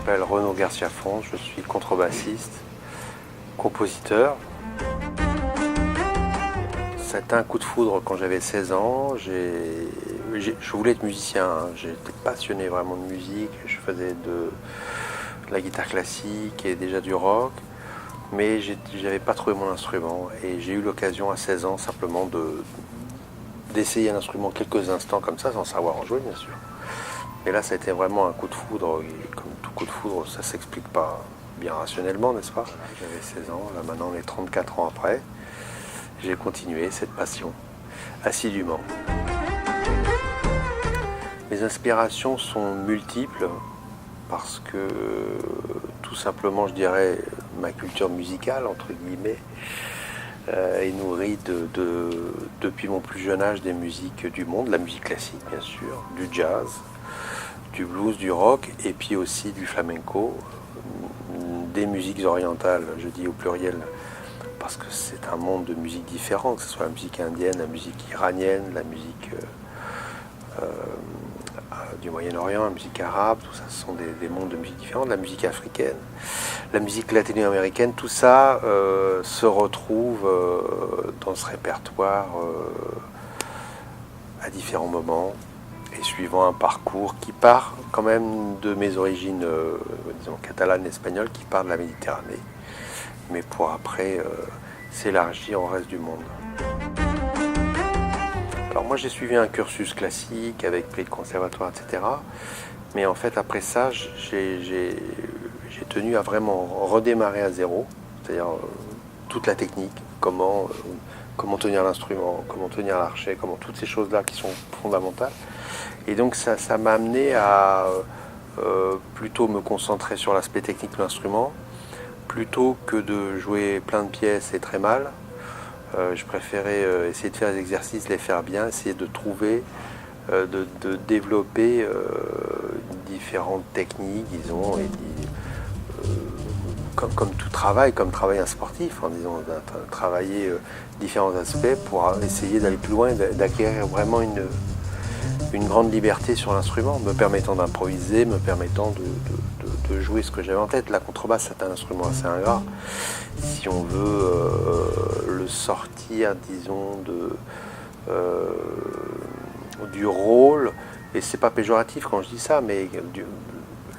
m'appelle Renaud Garcia-Font, je suis contrebassiste, compositeur. C'était un coup de foudre quand j'avais 16 ans. Je voulais être musicien, hein. J'étais passionné vraiment de musique. Je faisais de la guitare classique et déjà du rock. Mais je n'avais pas trouvé mon instrument. Et j'ai eu l'occasion à 16 ans simplement d'essayer un instrument quelques instants comme ça, sans savoir en jouer bien sûr. Et là, ça a été vraiment un coup de foudre. Et comme tout coup de foudre, ça ne s'explique pas bien rationnellement, n'est-ce pas? J'avais 16 ans, là maintenant on est 34 ans après. J'ai continué cette passion assidûment. Mes inspirations sont multiples parce que tout simplement, je dirais, ma culture musicale, entre guillemets, est nourrie depuis mon plus jeune âge des musiques du monde, la musique classique bien sûr, du jazz, du blues, du rock et puis aussi du flamenco, des musiques orientales, je dis au pluriel, parce que c'est un monde de musique différent, que ce soit la musique indienne, la musique iranienne, la musique du Moyen-Orient, la musique arabe, tout ça, ce sont des mondes de musique différents, la musique africaine, la musique latino-américaine, tout ça se retrouve dans ce répertoire à différents moments et suivant un parcours qui part quand même de mes origines, disons, catalanes, espagnoles, qui part de la Méditerranée, mais pour après s'élargir au reste du monde. Alors moi j'ai suivi un cursus classique avec prix de conservatoire, etc. Mais en fait après ça j'ai tenu à vraiment redémarrer à zéro, c'est-à-dire toute la technique, comment tenir l'instrument, comment tenir l'archet, comment toutes ces choses-là qui sont fondamentales. Et donc ça m'a amené à plutôt me concentrer sur l'aspect technique de l'instrument, plutôt que de jouer plein de pièces et très mal. Je préférais essayer de faire des exercices, les faire bien, essayer de trouver, de développer différentes techniques, disons, et comme tout travail, comme travailler un sportif, disons, travailler différents aspects pour essayer d'aller plus loin, d'acquérir vraiment une grande liberté sur l'instrument, me permettant d'improviser, me permettant de jouer ce que j'avais en tête. La contrebasse, c'est un instrument assez ingrat. Si on veut le sortir, disons, du rôle, et c'est pas péjoratif quand je dis ça, mais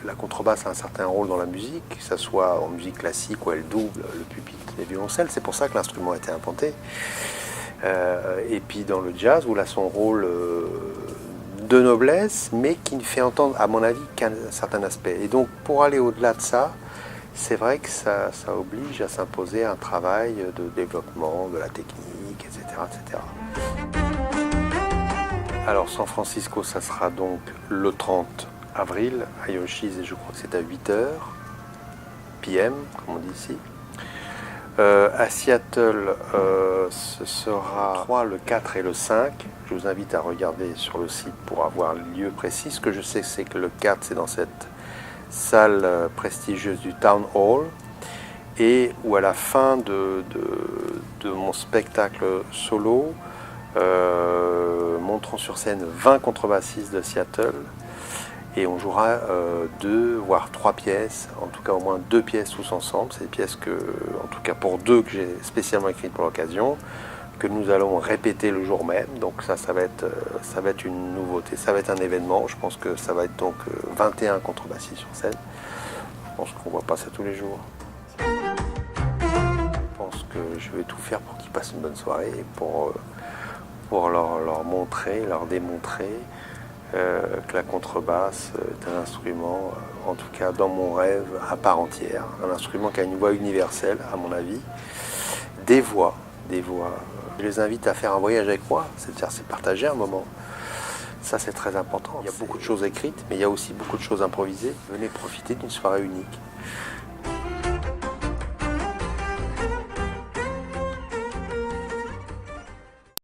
la contrebasse a un certain rôle dans la musique, que ce soit en musique classique où elle double le pupitre et le violoncelle, c'est pour ça que l'instrument a été inventé. Et puis dans le jazz, où il a son rôle de noblesse, mais qui ne fait entendre, à mon avis, qu'un certain aspect. Et donc, pour aller au-delà de ça, c'est vrai que ça oblige à s'imposer un travail de développement, de la technique, etc., etc. Alors, San Francisco, ça sera donc le 30 avril, à Yoshi's, et je crois que c'est à 8h, PM, comme on dit ici. À Seattle, ce sera le 4 et le 5. Je vous invite à regarder sur le site pour avoir le lieu précis. Ce que je sais, c'est que le 4, c'est dans cette salle prestigieuse du Town Hall, et où à la fin de mon spectacle solo, monteront sur scène 20 contrebassistes de Seattle. Et on jouera 2 voire 3 pièces, en tout cas au moins 2 pièces tous ensemble. C'est des pièces que, en tout cas pour 2 que j'ai spécialement écrites pour l'occasion, que nous allons répéter le jour même. Donc ça va être une nouveauté, ça va être un événement. Je pense que ça va être donc 21 contrebassistes sur scène. Je pense qu'on ne voit pas ça tous les jours. Je pense que je vais tout faire pour qu'ils passent une bonne soirée, pour leur montrer, leur démontrer que la contrebasse est un instrument, en tout cas dans mon rêve, à part entière. Un instrument qui a une voix universelle, à mon avis. Des voix. Je les invite à faire un voyage avec moi, c'est-à-dire c'est partager un moment. Ça, c'est très important. Il y a beaucoup de choses écrites, mais il y a aussi beaucoup de choses improvisées. Venez profiter d'une soirée unique.